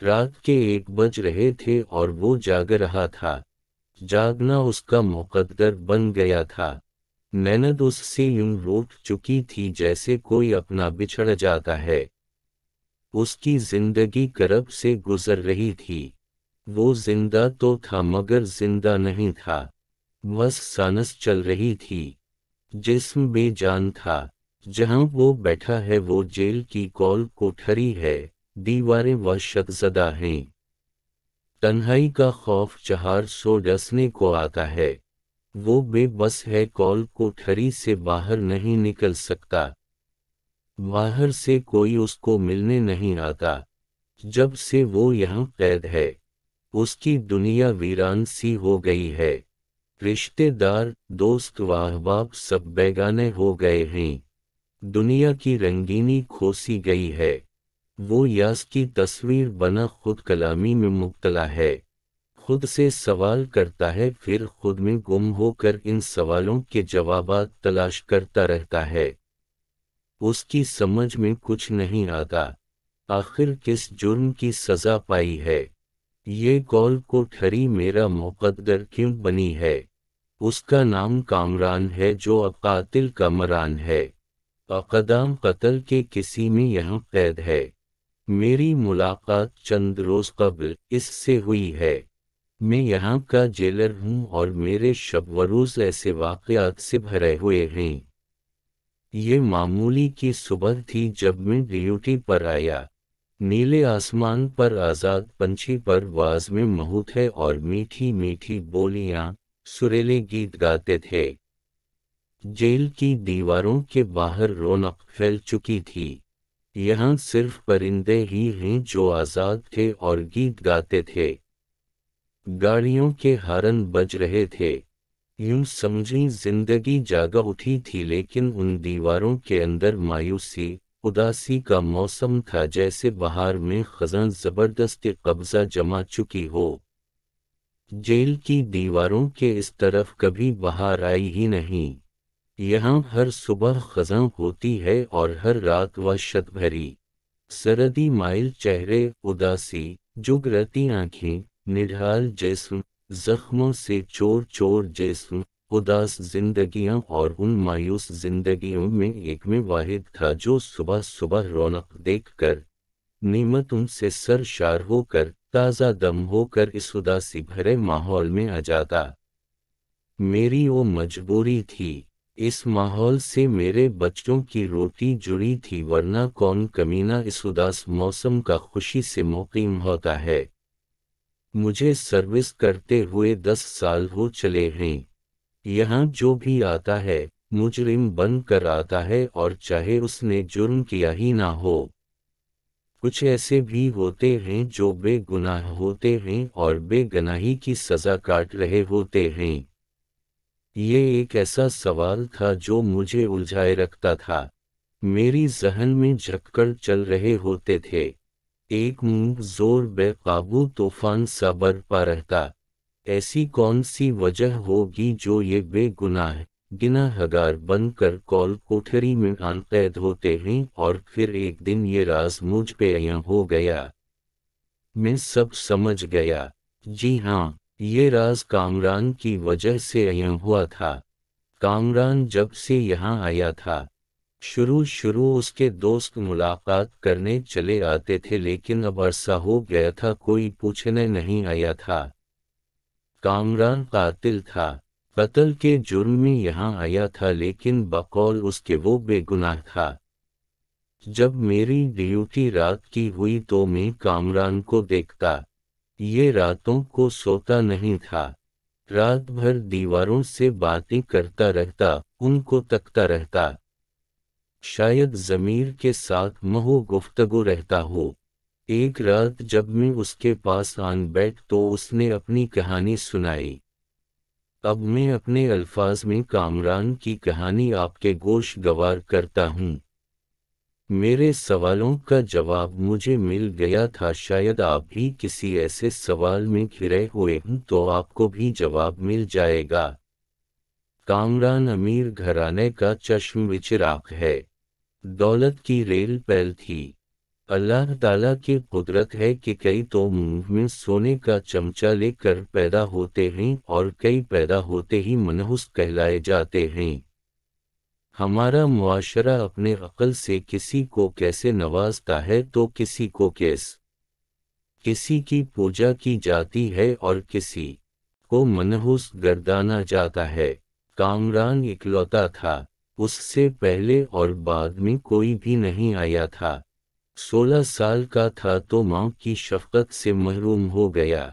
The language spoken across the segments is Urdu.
رات کے 1 بج رہے تھے اور وہ جاگ رہا تھا۔ جاگنا اس کا مقدر بن گیا تھا۔ نیند اس سے یوں روٹ چکی تھی جیسے کوئی اپنا بچھڑ جاتا ہے۔ اس کی زندگی کرب سے گزر رہی تھی۔ وہ زندہ تو تھا مگر زندہ نہیں تھا، بس سانس چل رہی تھی۔ جسم بے جان تھا۔ جہاں وہ بیٹھا ہے وہ جیل کی کول کوٹھری ہے، دیواریں وحشت زدہ ہیں۔ تنہائی کا خوف 400 ڈسنے کو آتا ہے۔ وہ بے بس ہے، کول کوٹھری سے باہر نہیں نکل سکتا۔ باہر سے کوئی اس کو ملنے نہیں آتا۔ جب سے وہ یہاں قید ہے، اس کی دنیا ویران سی ہو گئی ہے۔ رشتے دار، دوست و احباب سب بیگانے ہو گئے ہیں۔ دنیا کی رنگینی کھوسی گئی ہے۔ وہ یاس کی تصویر بنا خود کلامی میں مبتلا ہے۔ خود سے سوال کرتا ہے، پھر خود میں گم ہو کر ان سوالوں کے جوابات تلاش کرتا رہتا ہے۔ اس کی سمجھ میں کچھ نہیں آتا، آخر کس جرم کی سزا پائی ہے؟ یہ کول کوٹھری میرا مقدر کیوں بنی ہے؟ اس کا نام کامران ہے جو اب قاتل کا مران ہے۔ اقدام قتل کے کسی میں یہاں قید ہے۔ میری ملاقات چند روز قبل اس سے ہوئی ہے۔ میں یہاں کا جیلر ہوں اور میرے شب و روز ایسے واقعات سے بھرے ہوئے ہیں۔ یہ معمولی کی صبح تھی جب میں ڈیوٹی پر آیا۔ نیلے آسمان پر آزاد پنچھی پرواز میں مہوت ہے اور میٹھی میٹھی بولیاں، سریلے گیت گاتے تھے۔ جیل کی دیواروں کے باہر رونق پھیل چکی تھی۔ یہاں صرف پرندے ہی ہیں جو آزاد تھے اور گیت گاتے تھے۔ گاڑیوں کے ہارن بج رہے تھے۔ یوں سمجھی زندگی جاگا اٹھی تھی، لیکن ان دیواروں کے اندر مایوسی، اداسی کا موسم تھا، جیسے بہار میں خزاں زبردست قبضہ جما چکی ہو۔ جیل کی دیواروں کے اس طرف کبھی بہار آئی ہی نہیں۔ یہاں ہر صبح خزاں ہوتی ہے اور ہر رات وحشت بھری۔ سردی مائل چہرے، اداسی، جگرتی آنکھیں، نڈھال جسم، زخموں سے چور چور جسم، اداس زندگیاں، اور ان مایوس زندگیوں میں ایک میں واحد تھا جو صبح صبح رونق دیکھ کر، نعمتوں سے سرشار ہو کر، تازہ دم ہو کر اس اداسی بھرے ماحول میں آ جاتا۔ میری وہ مجبوری تھی۔ اس ماحول سے میرے بچوں کی روٹی جڑی تھی، ورنہ کون کمینہ اس اداس موسم کا خوشی سے مقیم ہوتا ہے۔ مجھے سروس کرتے ہوئے 10 سال ہو چلے ہیں۔ یہاں جو بھی آتا ہے، مجرم بن کر آتا ہے، اور چاہے اس نے جرم کیا ہی نہ ہو۔ کچھ ایسے بھی ہوتے ہیں جو بے گناہ ہوتے ہیں اور بے گناہی کی سزا کاٹ رہے ہوتے ہیں۔ یہ ایک ایسا سوال تھا جو مجھے الجھائے رکھتا تھا۔ میری ذہن میں جھکڑ چل رہے ہوتے تھے۔ ایک منہ زور بے قابو طوفان سا برپا رہتا۔ ایسی کون سی وجہ ہوگی جو یہ بے گناہ، گناہگار بن کر کول کوٹھری میں قید ہوتے ہیں، اور پھر ایک دن یہ راز مجھ پہ عیاں ہو گیا۔ میں سب سمجھ گیا۔ جی ہاں، یہ راز کامران کی وجہ سے عیاں ہوا تھا۔ کامران جب سے یہاں آیا تھا، شروع اس کے دوست ملاقات کرنے چلے آتے تھے، لیکن اب عرصہ ہو گیا تھا کوئی پوچھنے نہیں آیا تھا۔ کامران قاتل تھا، قتل کے جرم میں یہاں آیا تھا، لیکن بقول اس کے وہ بے گناہ تھا۔ جب میری ڈیوٹی رات کی ہوئی تو میں کامران کو دیکھتا۔ یہ راتوں کو سوتا نہیں تھا، رات بھر دیواروں سے باتیں کرتا رہتا، ان کو تکتا رہتا۔ شاید ضمیر کے ساتھ محو گفتگو رہتا ہو۔ ایک رات جب میں اس کے پاس آن بیٹھ تو اس نے اپنی کہانی سنائی۔ اب میں اپنے الفاظ میں کامران کی کہانی آپ کے گوش گوار کرتا ہوں۔ میرے سوالوں کا جواب مجھے مل گیا تھا، شاید آپ بھی کسی ایسے سوال میں گھرے ہوئے ہوں تو آپ کو بھی جواب مل جائے گا۔ کامران امیر گھرانے کا چشم و چراغ ہے۔ دولت کی ریل پیل تھی۔ اللہ تعالیٰ کی قدرت ہے کہ کئی تو منہ میں سونے کا چمچہ لے کر پیدا ہوتے ہیں اور کئی پیدا ہوتے ہی منحوس کہلائے جاتے ہیں۔ ہمارا معاشرہ اپنے عقل سے کسی کو کیسے نوازتا ہے تو کسی کو کسی کی پوجا کی جاتی ہے اور کسی کو منحوس گردانا جاتا ہے۔ کامران اکلوتا تھا، اس سے پہلے اور بعد میں کوئی بھی نہیں آیا تھا۔ 16 سال کا تھا تو ماں کی شفقت سے محروم ہو گیا۔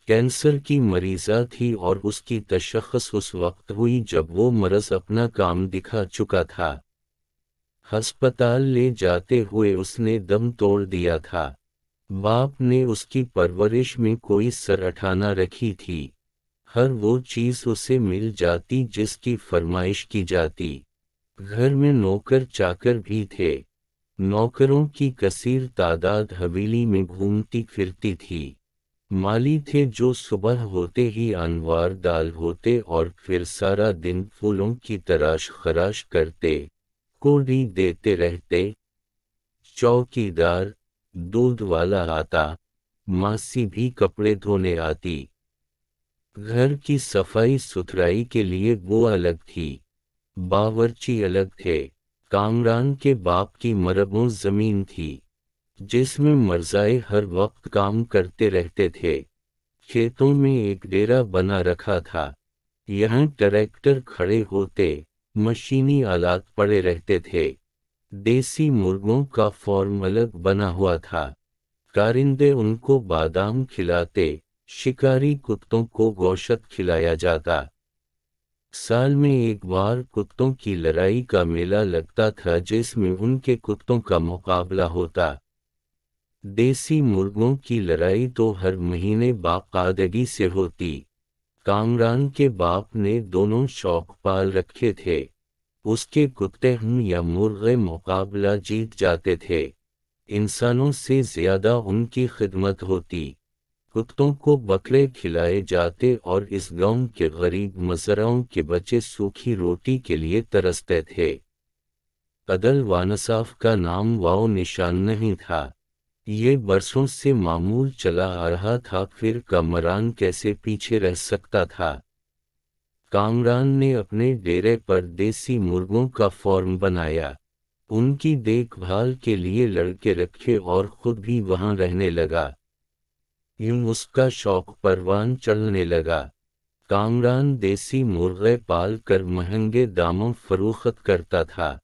کینسر کی مریضہ تھی اور اس کی تشخیص اس وقت ہوئی جب وہ مرض اپنا کام دکھا چکا تھا۔ ہسپتال لے جاتے ہوئے اس نے دم توڑ دیا تھا۔ باپ نے اس کی پرورش میں کوئی سر اٹھانا رکھی تھی۔ ہر وہ چیز اسے مل جاتی جس کی فرمائش کی جاتی۔ گھر میں نوکر چاکر بھی تھے۔ نوکروں کی کثیر تعداد حویلی میں گھومتی پھرتی تھی۔ مالی تھے جو صبح ہوتے ہی انوار ڈال ہوتے اور پھر سارا دن پھولوں کی تراش خراش کرتے، کوڑی دیتے رہتے۔ چوکیدار، دودھ والا آتا، ماسی بھی کپڑے دھونے آتی۔ گھر کی صفائی ستھرائی کے لیے وہ الگ تھی، باورچی الگ تھے۔ کامران کے باپ کی مربع زمین تھی جس میں مرزائے ہر وقت کام کرتے رہتے تھے۔ کھیتوں میں ایک ڈیرا بنا رکھا تھا، یہاں ٹریکٹر کھڑے ہوتے، مشینی آلات پڑے رہتے تھے۔ دیسی مرغوں کا فارم الگ بنا ہوا تھا، کارندے ان کو بادام کھلاتے، شکاری کتوں کو گوشت کھلایا جاتا۔ سال میں ایک بار کتوں کی لڑائی کا میلہ لگتا تھا جس میں ان کے کتوں کا مقابلہ ہوتا۔ دیسی مرغوں کی لڑائی تو ہر مہینے باقاعدگی سے ہوتی۔ کامران کے باپ نے دونوں شوق پال رکھے تھے، اس کے کتے یا مرغے مقابلہ جیت جاتے تھے، انسانوں سے زیادہ ان کی خدمت ہوتی۔ کتوں کو بکرے کھلائے جاتے اور اس گاؤں کے غریب مزرعوں کے بچے سوکھی روٹی کے لیے ترستے تھے۔ عدل وانصاف کا نام واؤ نشان نہیں تھا، یہ برسوں سے معمول چلا آ رہا تھا، پھر کامران کیسے پیچھے رہ سکتا تھا؟ کامران نے اپنے ڈیرے پر دیسی مرغوں کا فارم بنایا، ان کی دیکھ بھال کے لیے لڑکے رکھے اور خود بھی وہاں رہنے لگا۔ یوں اس کا شوق پروان چڑھنے لگا۔ کامران دیسی مرغے پال کر مہنگے داموں فروخت کرتا تھا۔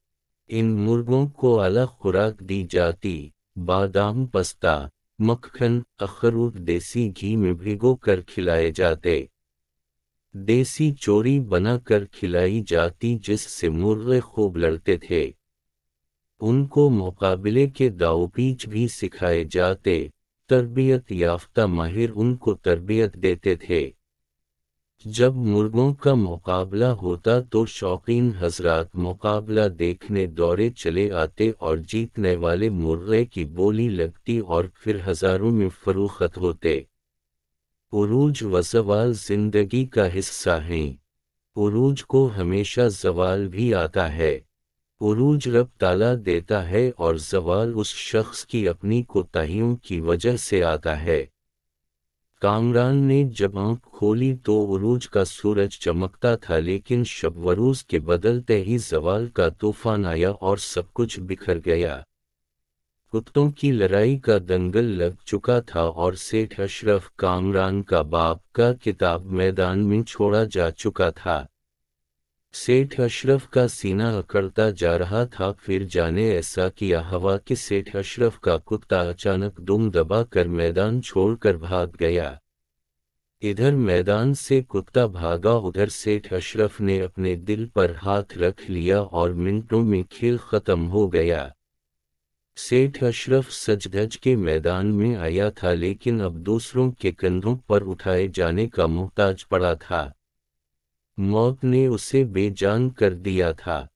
ان مرغوں کو الگ خوراک دی جاتی، بادام پستہ، مکھن، اخروٹ دیسی گھی میں بھگو کر کھلائے جاتے۔ دیسی چوری بنا کر کھلائی جاتی جس سے مرغے خوب لڑتے تھے۔ ان کو مقابلے کے داؤ پیچ بھی سکھائے جاتے، تربیت یافتہ ماہر ان کو تربیت دیتے تھے۔ جب مرغوں کا مقابلہ ہوتا تو شوقین حضرات مقابلہ دیکھنے دوڑے چلے آتے اور جیتنے والے مرغے کی بولی لگتی اور پھر ہزاروں میں فروخت ہوتے۔ عروج و زوال زندگی کا حصہ ہیں، عروج کو ہمیشہ زوال بھی آتا ہے۔ عروج رب تعالیٰ دیتا ہے اور زوال اس شخص کی اپنی کوتاہیوں کی وجہ سے آتا ہے۔ کامران نے جب آنکھ کھولی تو عروج کا سورج چمکتا تھا، لیکن شب و روز کے بدلتے ہی زوال کا طوفان آیا اور سب کچھ بکھر گیا۔ کتوں کی لڑائی کا دنگل لگ چکا تھا اور سیٹھ اشرف، کامران کا باپ، کا کتاب میدان میں چھوڑا جا چکا تھا۔ سیٹھ اشرف کا سینہ اکڑتا جا رہا تھا، پھر جانے ایسا کیا ہوا کہ سیٹھ اشرف کا کتا اچانک دم دبا کر میدان چھوڑ کر بھاگ گیا۔ ادھر میدان سے کتا بھاگا، ادھر سیٹھ اشرف نے اپنے دل پر ہاتھ رکھ لیا اور منٹوں میں کھیل ختم ہو گیا۔ سیٹھ اشرف سج دھج کے میدان میں آیا تھا، لیکن اب دوسروں کے کندھوں پر اٹھائے جانے کا محتاج پڑا تھا۔ موت نے اسے بے جان کر دیا تھا۔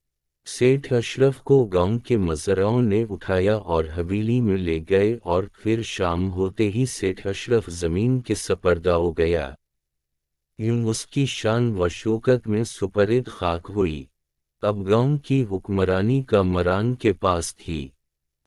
سیٹھ اشرف کو گاؤں کے مزرعوں نے اٹھایا اور حویلی میں لے گئے اور پھر شام ہوتے ہی سیٹھ اشرف زمین کے سپرد ہو گیا۔ یوں اس کی شان و شوکت میں سپرد خاک ہوئی۔ اب گاؤں کی حکمرانی کا مران کے پاس تھی۔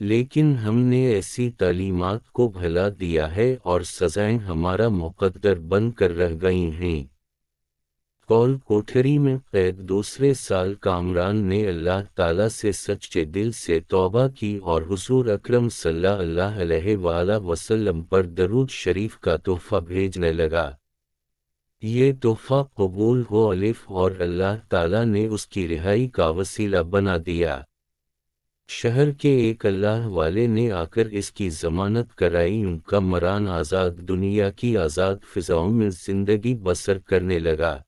لیکن ہم نے ایسی تعلیمات کو بھلا دیا ہے اور سزائیں ہمارا مقدر بن کر رہ گئی ہیں۔ کول کوٹھری میں قید دوسرے سال کامران نے اللہ تعالیٰ سے سچے دل سے توبہ کی اور حضور اکرم صلی اللہ علیہ وآلہ وسلم پر درود شریف کا تحفہ بھیجنے لگا۔ یہ تحفہ قبول ہو الف اور اللہ تعالیٰ نے اس کی رہائی کا وسیلہ بنا دیا۔ شہر کے ایک اللہ والے نے آ کر اس کی ضمانت کرائی، ان کا مران آزاد دنیا کی آزاد فضاؤں میں زندگی بسر کرنے لگا۔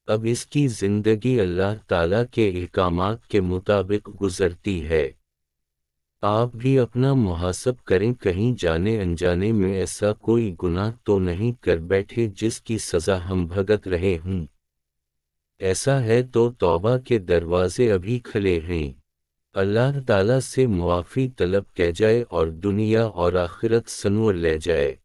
اب اس کی زندگی اللہ تعالیٰ کے احکامات کے مطابق گزرتی ہے۔ آپ بھی اپنا محاسب کریں، کہیں جانے انجانے میں ایسا کوئی گناہ تو نہیں کر بیٹھے جس کی سزا ہم بھگت رہے ہوں۔ ایسا ہے تو توبہ کے دروازے ابھی کھلے ہیں۔ اللہ تعالیٰ سے معافی طلب کی جائے اور دنیا اور آخرت سنور لے جائے۔